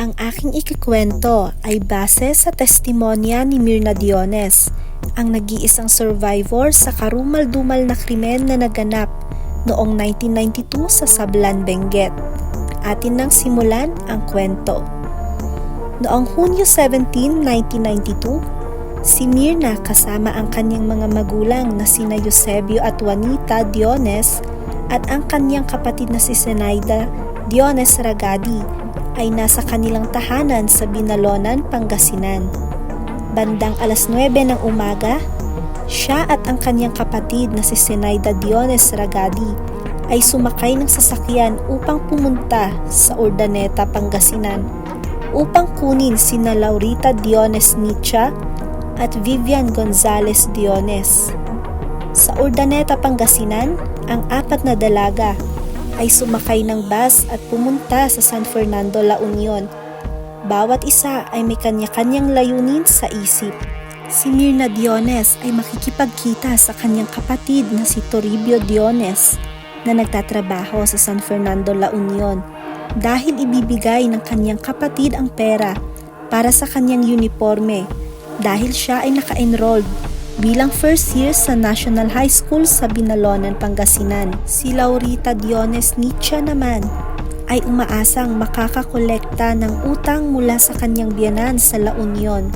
Ang aking ikikwento ay base sa testimonya ni Mirna Diones, ang nag-iisang survivor sa karumal-dumal na krimen na naganap noong 1992 sa Sablan, Benguet. Atin nang simulan ang kwento. Noong Hunyo 17, 1992, si Mirna kasama ang kanyang mga magulang na sina Eusebio at Juanita Diones at ang kanyang kapatid na si Zenaida Diones Ragadi ay nasa kanilang tahanan sa Binalonan, Pangasinan. Bandang alas 9 ng umaga, siya at ang kanyang kapatid na si Zenaida Diones Ragadi ay sumakay ng sasakyan upang pumunta sa Urdaneta, Pangasinan upang kunin sina Laurita Diones Nicha at Vivian Gonzales Diones. Sa Urdaneta, Pangasinan, ang apat na dalaga ay sumakay ng bus at pumunta sa San Fernando, La Union. Bawat isa ay may kanya-kanyang layunin sa isip. Si Mirna Diones ay makikipagkita sa kanyang kapatid na si Toribio Diones na nagtatrabaho sa San Fernando, La Union dahil ibibigay ng kanyang kapatid ang pera para sa kanyang uniforme dahil siya ay naka-enrolled bilang first year sa National High School sa Binalonan, Pangasinan. Si Laurita Diones Nicha naman ay umaasang makakakolekta ng utang mula sa kanyang biyanan sa La Union.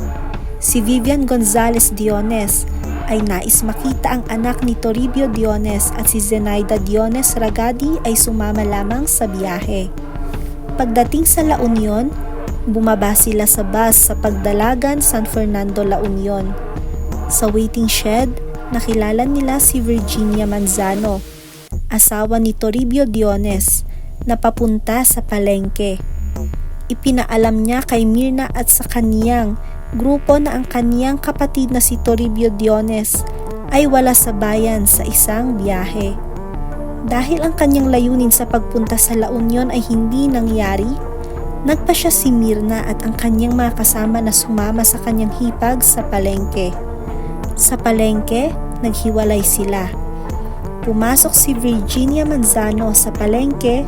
Si Vivian Gonzales Diones ay nais makita ang anak ni Toribio Diones at si Zenaida Diones Ragadi ay sumama lamang sa biyahe. Pagdating sa La Union, bumaba sila sa bus sa Pagdalagan, San Fernando, La Union. Sa waiting shed, nakilala nila si Virginia Manzano, asawa ni Toribio Diones, na papunta sa palengke. Ipinaalam niya kay Mirna at sa kaniyang grupo na ang kaniyang kapatid na si Toribio Diones ay wala sa bayan sa isang biyahe. Dahil ang kanyang layunin sa pagpunta sa La Union ay hindi nangyari, nagpasya si Mirna at ang kanyang mga kasama na sumama sa kanyang hipag sa palengke. Sa palengke, naghiwalay sila. Pumasok si Virginia Manzano sa palengke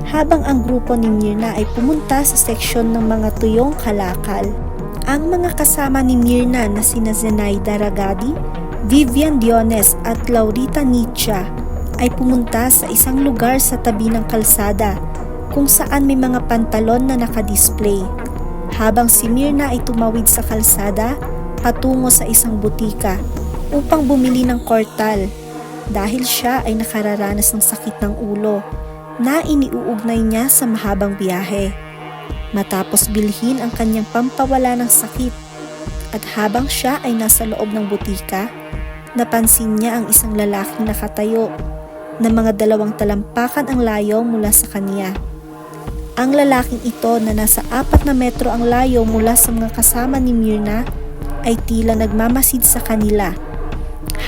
habang ang grupo ni Mirna ay pumunta sa seksyon ng mga tuyong kalakal. Ang mga kasama ni Mirna na sina Zenaida Ragadi, Vivian Diones at Laurita Nicha ay pumunta sa isang lugar sa tabi ng kalsada kung saan may mga pantalon na nakadisplay. Habang si Mirna ay tumawid sa kalsada patungo sa isang butika upang bumili ng kortal dahil siya ay nakararanas ng sakit ng ulo na iniuugnay niya sa mahabang biyahe. Matapos bilhin ang kanyang pampawala ng sakit at habang siya ay nasa loob ng butika, napansin niya ang isang lalaking nakatayo na mga 2 talampakan ang layo mula sa kanya. Ang lalaking ito na nasa 4 na metro ang layo mula sa mga kasama ni Mirna ay tila nagmamasid sa kanila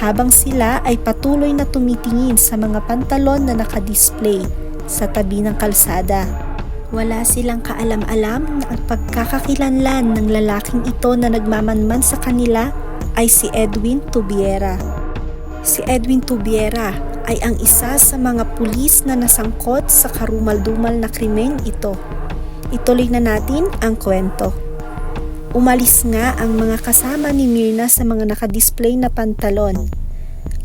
habang sila ay patuloy na tumitingin sa mga pantalon na nakadisplay sa tabi ng kalsada. Wala silang kaalam-alam na ang pagkakakilanlan ng lalaking ito na nagmamanman sa kanila ay si Edwin Tubiera. Si Edwin Tubiera ay ang isa sa mga pulis na nasangkot sa karumal-dumal na krimen ito. Ituloy na natin ang kwento. Umalis nga ang mga kasama ni Mirna sa mga nakadisplay na pantalon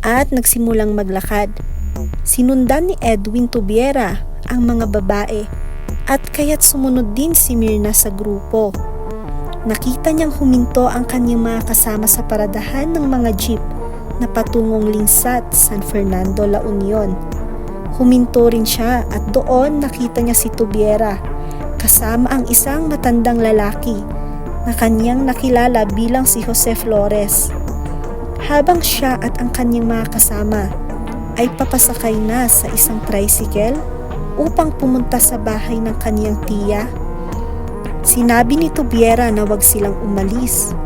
at nagsimulang maglakad. Sinundan ni Edwin Tubiera ang mga babae at kaya't sumunod din si Mirna sa grupo. Nakita niyang huminto ang kanyang mga kasama sa paradahan ng mga jeep na patungong Lingsat, San Fernando, La Union. Huminto rin siya at doon nakita niya si Tubiera kasama ang isang matandang lalaki na kanyang nakilala bilang si Jose Flores. Habang siya at ang kanyang mga kasama ay papasakay na sa isang tricycle upang pumunta sa bahay ng kanyang tiya, sinabi ni Tubiera na wag silang umalis.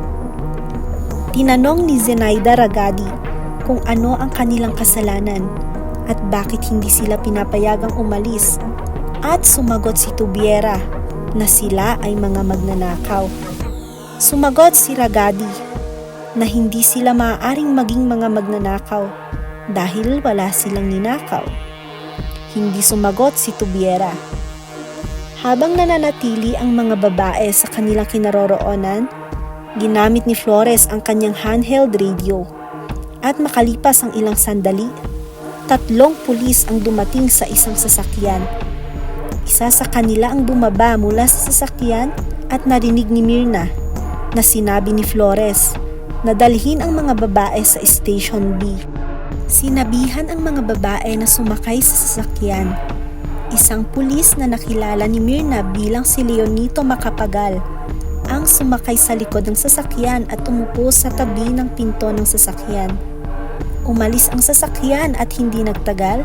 Tinanong ni Zenaida Ragadi kung ano ang kanilang kasalanan at bakit hindi sila pinapayagang umalis, at sumagot si Tubiera na sila ay mga magnanakaw. Sumagot si Ragadi na hindi sila maaaring maging mga magnanakaw dahil wala silang ninakaw. Hindi sumagot si Tubiera. Habang nananatili ang mga babae sa kanilang kinaroroonan, ginamit ni Flores ang kanyang handheld radio. At makalipas ang ilang sandali, 3 pulis ang dumating sa isang sasakyan. Isa sa kanila ang bumaba mula sa sasakyan at narinig ni Myrna na sinabi ni Flores na dalhin ang mga babae sa Station B. Sinabihan ang mga babae na sumakay sa sasakyan. Isang pulis na nakilala ni Myrna bilang si Leonito Macapagal ang sumakay sa likod ng sasakyan at umupo sa tabi ng pinto ng sasakyan. Umalis ang sasakyan at hindi nagtagal,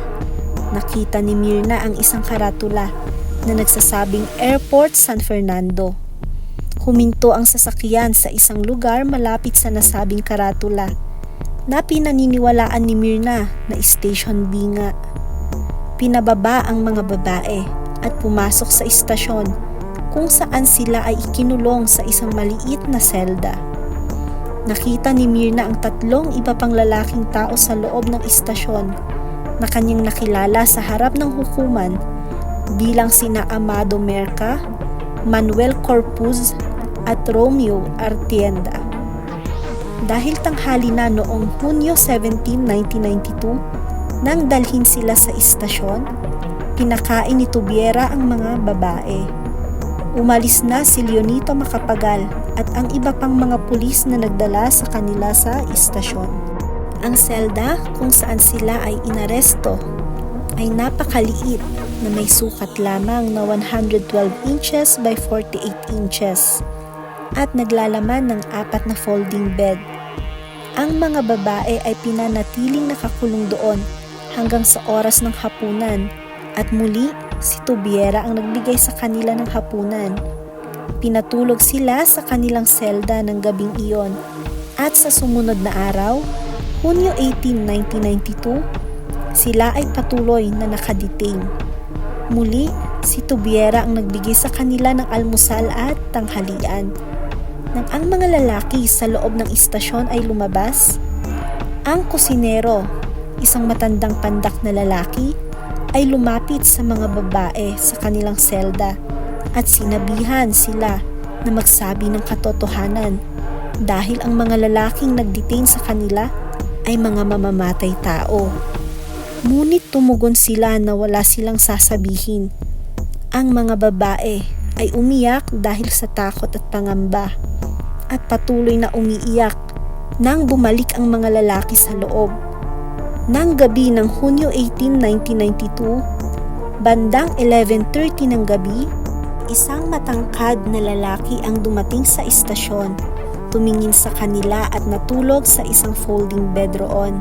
nakita ni Myrna ang isang karatula na nagsasabing Airport San Fernando. Huminto ang sasakyan sa isang lugar malapit sa nasabing karatula na pinaniniwalaan ni Myrna na Station B nga. Pinababa ang mga babae at pumasok sa istasyon kung saan sila ay ikinulong sa isang maliit na selda. Nakita ni Myrna ang 3 iba pang lalaking tao sa loob ng istasyon na kanyang nakilala sa harap ng hukuman bilang sina Amado Merca, Manuel Corpuz at Romeo Artienda. Dahil tanghali na noong Hunyo 17, 1992, nang dalhin sila sa istasyon, pinakain ni Tubiera ang mga babae. Umalis na si Leonito Macapagal at ang iba pang mga pulis na nagdala sa kanila sa istasyon. Ang selda kung saan sila ay inaresto ay napakaliit na may sukat lamang na 112 inches by 48 inches at naglalaman ng 4 na folding bed. Ang mga babae ay pinanatiling nakakulong doon hanggang sa oras ng hapunan at muli si Tubiera ang nagbigay sa kanila ng hapunan. Pinatulog sila sa kanilang selda ng gabing iyon at sa sumunod na araw, Hunyo 18, 1992, sila ay patuloy na nakadetain. Muli, si Tubiera ang nagbigay sa kanila ng almusal at tanghalian. Nang ang mga lalaki sa loob ng istasyon ay lumabas, ang kusinero, isang matandang pandak na lalaki, ay lumapit sa mga babae sa kanilang selda at sinabihan sila na magsabi ng katotohanan dahil ang mga lalaking nagdetain sa kanila ay mga mamamatay tao. Ngunit tumugon sila na wala silang sasabihin. Ang mga babae ay umiyak dahil sa takot at pangamba at patuloy na umiiyak nang bumalik ang mga lalaki sa loob. Nang gabi ng Hunyo 18, 1992, bandang 11:30 ng gabi, isang matangkad na lalaki ang dumating sa istasyon, tumingin sa kanila at natulog sa isang folding bed roon.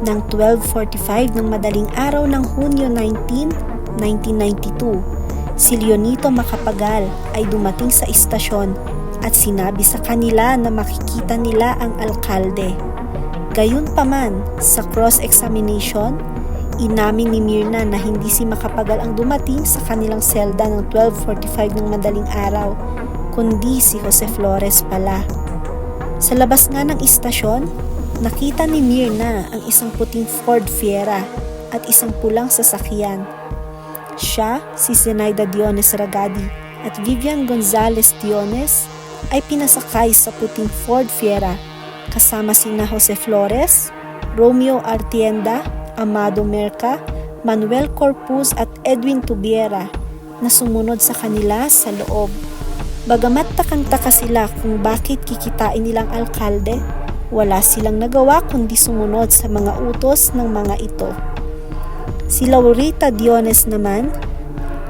Nang 12:45 ng madaling araw ng Hunyo 19, 1992, si Leonito Macapagal ay dumating sa istasyon at sinabi sa kanila na makikita nila ang alkalde. Gayunpaman, sa cross-examination, inamin ni Myrna na hindi si Macapagal ang dumating sa kanilang selda ng 12:45 ng madaling araw, kundi si Jose Flores pala. Sa labas nga ng istasyon, nakita ni Myrna ang isang puting Ford Fiera at isang pulang sasakyan. Siya, si Zenaida Diones Ragadi at Vivian Gonzalez Diones ay pinasakay sa puting Ford Fiera kasama sina Jose Flores, Romeo Artienda, Amado Merca, Manuel Corpuz at Edwin Tubiera na sumunod sa kanila sa loob. Bagamat takang-taka sila kung bakit kikitain nilang alkalde, wala silang nagawa kundi sumunod sa mga utos ng mga ito. Si Laurita Diones naman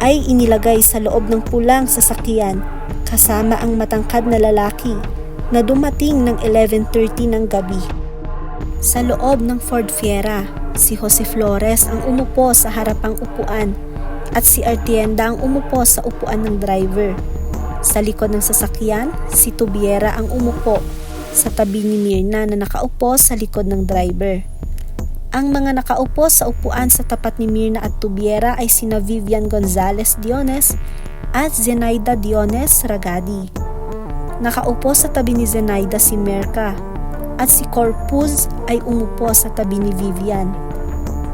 ay inilagay sa loob ng pulang sasakyan kasama ang matangkad na lalaki na dumating ng 11:30 ng gabi. Sa loob ng Ford Fiera, si Jose Flores ang umupo sa harapang upuan at si Artienda ang umupo sa upuan ng driver. Sa likod ng sasakyan, si Tubiera ang umupo sa tabi ni Myrna na nakaupo sa likod ng driver. Ang mga nakaupo sa upuan sa tapat ni Myrna at Tubiera ay sina Vivian Gonzalez Diones at Zenaida Diones Ragadi. Nakaupo sa tabi ni Zenaida si Merca at si Corpuz ay umupo sa tabi ni Vivian.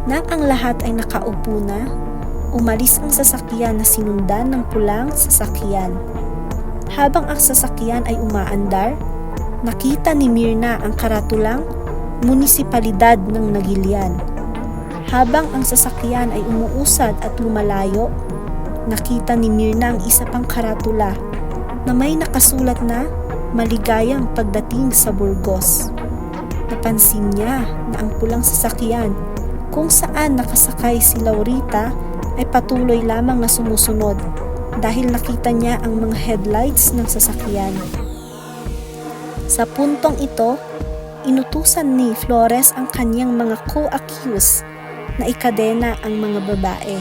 Nang ang lahat ay nakaupo na, Umalis ang sasakyan na sinundan ng pulang sasakyan. Habang ang sasakyan ay umaandar, nakita ni Myrna ang karatulang Munisipalidad ng Nagilian. Habang ang sasakyan ay umuusad at lumalayo, nakita ni Myrna ang isa pang karatula na may nakasulat na maligayang pagdating sa Burgos. Napansin niya na ang pulang sasakyan kung saan nakasakay si Laurita ay patuloy lamang na sumusunod dahil nakita niya ang mga headlights ng sasakyan. Sa puntong ito, inutusan ni Flores ang kanyang mga co-accused na ikadena ang mga babae.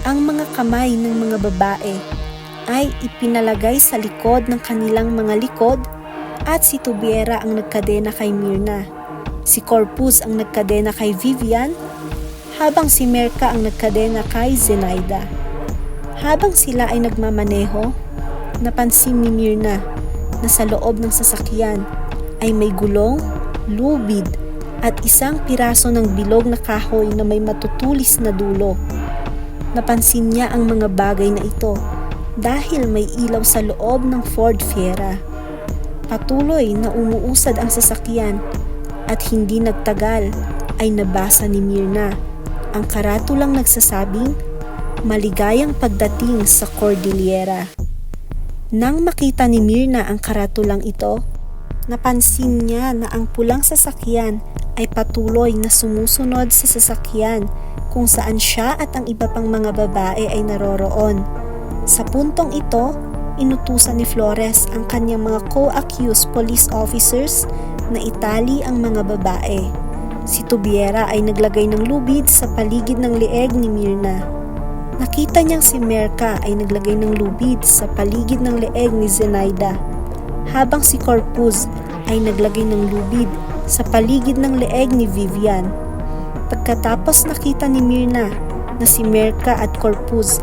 Ang mga kamay ng mga babae ay ipinalagay sa likod ng kanilang mga likod at si Tubiera ang nagkadena kay Myrna. Si Corpus ang nagkadena kay Vivian, habang si Merca ang nagkadena kay Zenaida. Habang sila ay nagmamaneho, napansin ni Myrna na sa loob ng sasakyan ay may gulong, lubid at isang piraso ng bilog na kahoy na may matutulis na dulo. Napansin niya ang mga bagay na ito dahil may ilaw sa loob ng Ford Fiera. Patuloy na umuusad ang sasakyan at hindi nagtagal ay nabasa ni Myrna ang karatulang nagsasabing maligayang pagdating sa Cordillera. Nang makita ni Myrna ang karatulang ito, napansin niya na ang pulang sasakyan ay patuloy na sumusunod sa sasakyan kung saan siya at ang iba pang mga babae ay naroroon. Sa puntong ito, inutusan ni Flores ang kanyang mga co-accused police officers na itali ang mga babae. Si Tubiera ay naglagay ng lubid sa paligid ng leeg ni Myrna. Nakita niyang si Merca ay naglagay ng lubid sa paligid ng leeg ni Zenaida, habang si Corpus ay naglagay ng lubid sa paligid ng leeg ni Vivian. Pagkatapos nakita ni Myrna na si Merca at Corpus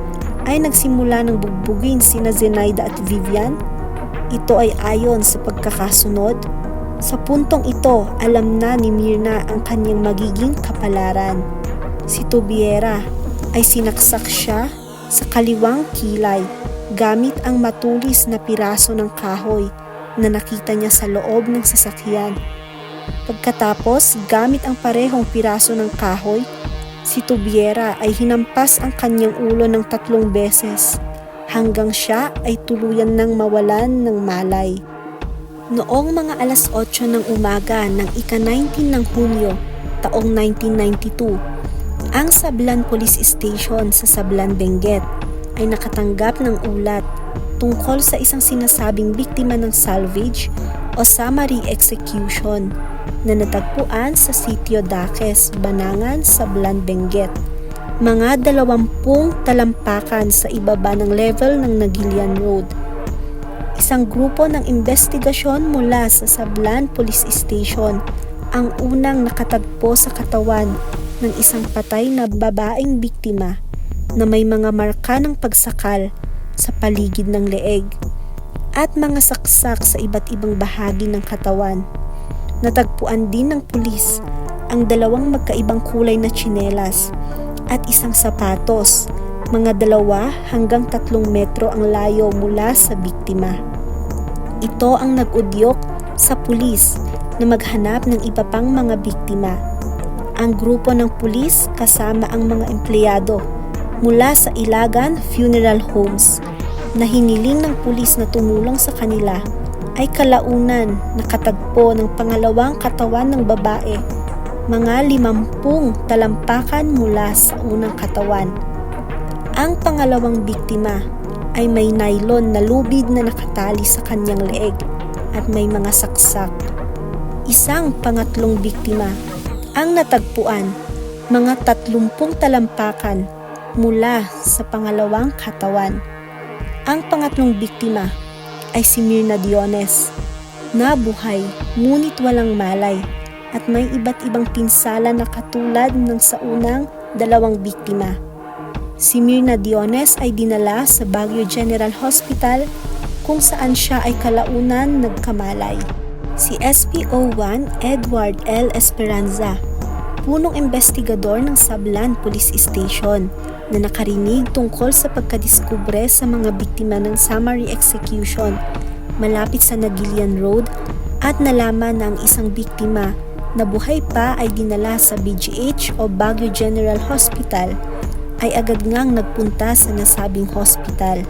ay nagsimula ng bugbugin sina Zenaida at Vivian, ito ay ayon sa pagkakasunod. Sa puntong ito, alam na ni Myrna ang kanyang magiging kapalaran. Si Tubiera ay sinaksak siya sa kaliwang kilay gamit ang matulis na piraso ng kahoy na nakita niya sa loob ng sasakyan. Pagkatapos, gamit ang parehong piraso ng kahoy, si Tubiera ay hinampas ang kanyang ulo ng 3 beses hanggang siya ay tuluyan ng mawalan ng malay. Noong mga alas 8 ng umaga ng ika-19 ng Hunyo, taong 1992, ang Sablan Police Station sa Sablan, Benguet ay nakatanggap ng ulat tungkol sa isang sinasabing biktima ng salvage o summary execution na natagpuan sa sitio Daques, Banangan, Sablan, Benguet. Mga 20 talampakan sa ibaba ng level ng Nagilian Road. Isang grupo ng investigasyon mula sa Sablan Police Station ang unang nakatagpo sa katawan ng isang patay na babaeng biktima na may mga marka ng pagsakal sa paligid ng leeg at mga saksak sa iba't ibang bahagi ng katawan. Natagpuan din ng pulis ang 2 magkaibang kulay na tsinelas at isang sapatos, mga 2 hanggang 3 metro ang layo mula sa biktima. Ito ang nag-udyok sa pulis na maghanap ng iba pang mga biktima. Ang grupo ng pulis kasama ang mga empleyado mula sa Ilagan Funeral Homes na hiniling ng pulis na tumulong sa kanila ay kalaunan nakatagpo ng pangalawang katawan ng babae, mga 50 talampakan mula sa unang katawan. Ang pangalawang biktima ay may nylon na lubid na nakatali sa kanyang leeg at may mga saksak. Isang pangatlong biktima ang natagpuan, mga 30 talampakan mula sa pangalawang katawan. Ang pangatlong biktima ay si Myrna Diones, na buhay ngunit walang malay at may iba't ibang pinsala na katulad ng sa unang 2 biktima. Si Myrna Diones ay dinala sa Baguio General Hospital kung saan siya ay kalaunan nagkamalay. Si SPO1 Edward L. Esperanza, punong investigador ng Sablan Police Station na nakarinig tungkol sa pagkadiskubre sa mga biktima ng summary execution malapit sa Nagilian Road at nalaman na ang isang biktima na buhay pa ay dinala sa BGH o Baguio General Hospital ay agad ngang nagpunta sa nasabing hospital.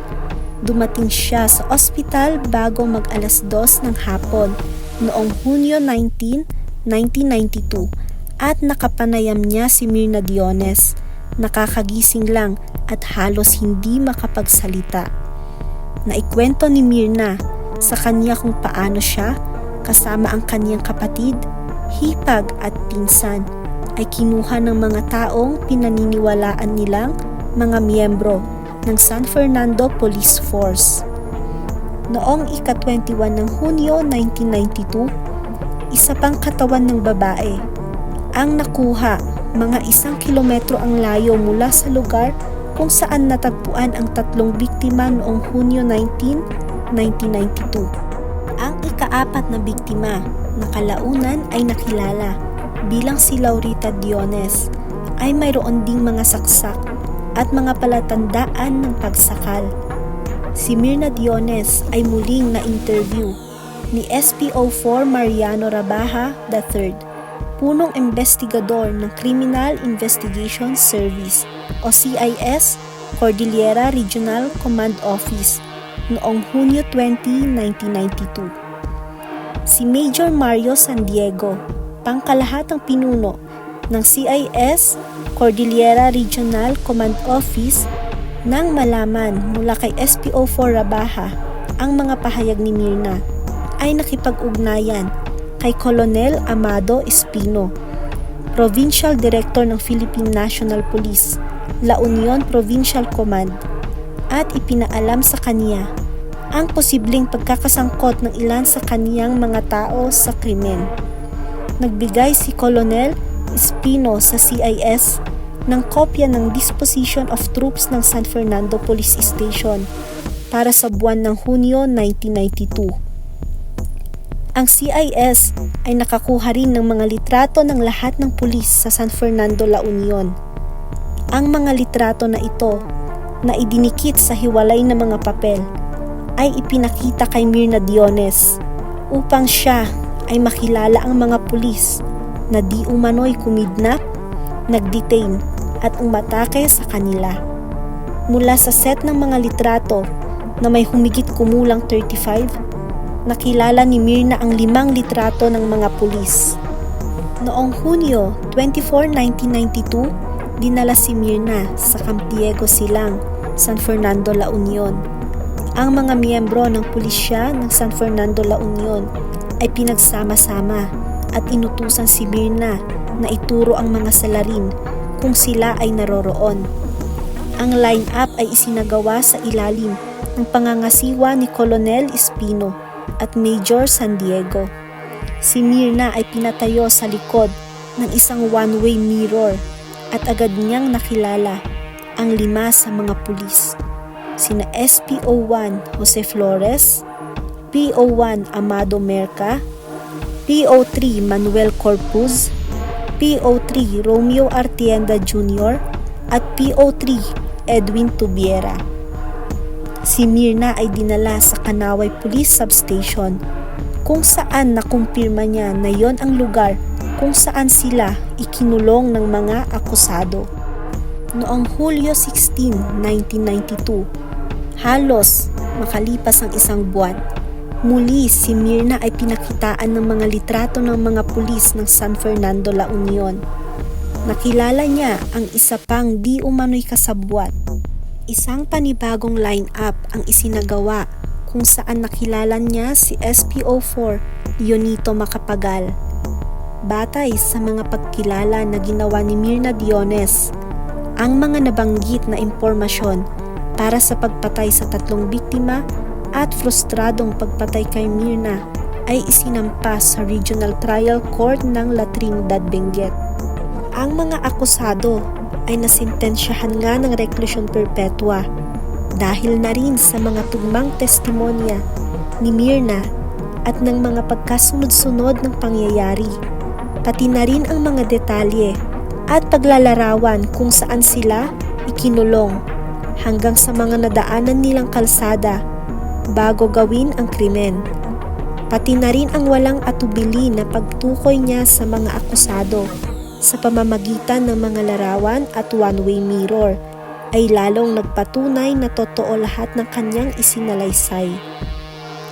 Dumating siya sa ospital bago mag-alas 2 ng hapon noong Hunyo 19, 1992 at nakapanayam niya si Myrna Diones. Nakakagising lang at halos hindi makapagsalita. Naikwento ni Myrna sa kanya kung paano siya kasama ang kanyang kapatid, hipag at pinsan ay kinuha ng mga taong pinaniniwalaan nilang mga miyembro ng San Fernando Police Force. Noong ika-21 ng Hunyo 1992, isa pang katawan ng babae ang nakuha mga 1 kilometro ang layo mula sa lugar kung saan natagpuan ang 3 biktima noong Hunyo 19, 1992. Ang ika-4 na biktima na kalaunan ay nakilala bilang si Laurita Diones ay mayroon ding mga saksak at mga palatandaan ng pagsakal. Si Myrna Diones ay muling na-interview ni SPO4 Mariano Rabaha III, punong investigador ng Criminal Investigation Service o CIS Cordillera Regional Command Office noong Hunyo 20, 1992. Si Major Mario San Diego, pangkalahatang pinuno ng CIS Cordillera Regional Command Office, nang malaman mula kay SPO4 Rabaha ang mga pahayag ni Myrna, ay nakipag-ugnayan kay Colonel Amado Espino, Provincial Director ng Philippine National Police, La Union Provincial Command, at ipinaalam sa kanya ang posibleng pagkakasangkot ng ilan sa kaniyang mga tao sa krimen. Nagbigay si Colonel Espino sa CIS ng kopya ng Disposition of Troops ng San Fernando Police Station para sa buwan ng Hunyo 1992. Ang CIS ay nakakuha rin ng mga litrato ng lahat ng pulis sa San Fernando, La Union. Ang mga litrato na ito na idinikit sa hiwalay na mga papel ay ipinakita kay Myrna Diones upang siya ay makilala ang mga pulis na di umano'y kumidnap, nagdetain at umatake sa kanila. Mula sa set ng mga litrato na may humigit kumulang 35, nakilala ni Myrna ang 5 litrato ng mga pulis. Noong Hunyo 24, 1992, dinala si Myrna sa Camp Diego Silang, San Fernando, La Union. Ang mga miyembro ng pulisya ng San Fernando, La Union ay pinagsama-sama at inutusan si Myrna na ituro ang mga salarin kung sila ay naroroon. Ang line-up ay isinagawa sa ilalim ng pangangasiwa ni Colonel Espino at Major San Diego. Si Myrna ay pinatayo sa likod ng isang one-way mirror at agad niyang nakilala ang 5 sa mga pulis. Sina SPO1 Jose Flores, PO1 Amado Merca, PO3 Manuel Corpuz, PO3 Romeo Artienda Jr. at PO3 Edwin Tubiera. Si Myrna ay dinala sa Kanaway Police Substation kung saan nakumpirma niya na yon ang lugar kung saan sila ikinulong ng mga akusado. Noong Hulyo 16, 1992, halos makalipas ang 1 buwan, muli si Myrna ay pinakitaan ng mga litrato ng mga pulis ng San Fernando, La Union. Nakilala niya ang isa pang di umano'y kasabwat. Isang panibagong line-up ang isinagawa kung saan nakilala niya si SPO4 Dionito Macapagal. Batay sa mga pagkilala na ginawa ni Myrna Diones, ang mga nabanggit na impormasyon para sa pagpatay sa 3 biktima at frustradong pagpatay kay Myrna ay isinampas sa Regional Trial Court ng La Trinidad, Benguet. Ang mga akusado ay nasintensyahan nga ng reklusyon perpetua dahil na rin sa mga tugmang testimonya ni Myrna at ng mga pagkasunod-sunod ng pangyayari, pati na rin ang mga detalye at paglalarawan kung saan sila ikinulong hanggang sa mga nadaanan nilang kalsada bago gawin ang krimen. Pati na rin ang walang atubili na pagtukoy niya sa mga akusado sa pamamagitan ng mga larawan at one-way mirror ay lalong nagpatunay na totoo lahat ng kanyang isinalaysay.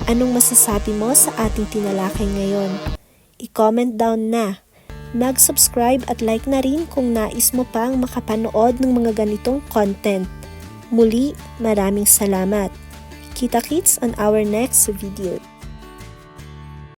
Anong masasabi mo sa ating tinalakay ngayon? I-comment down na. Mag-subscribe at like na rin kung nais mo pang makapanood ng mga ganitong content. Muli, maraming salamat. Kita-kits on our next video.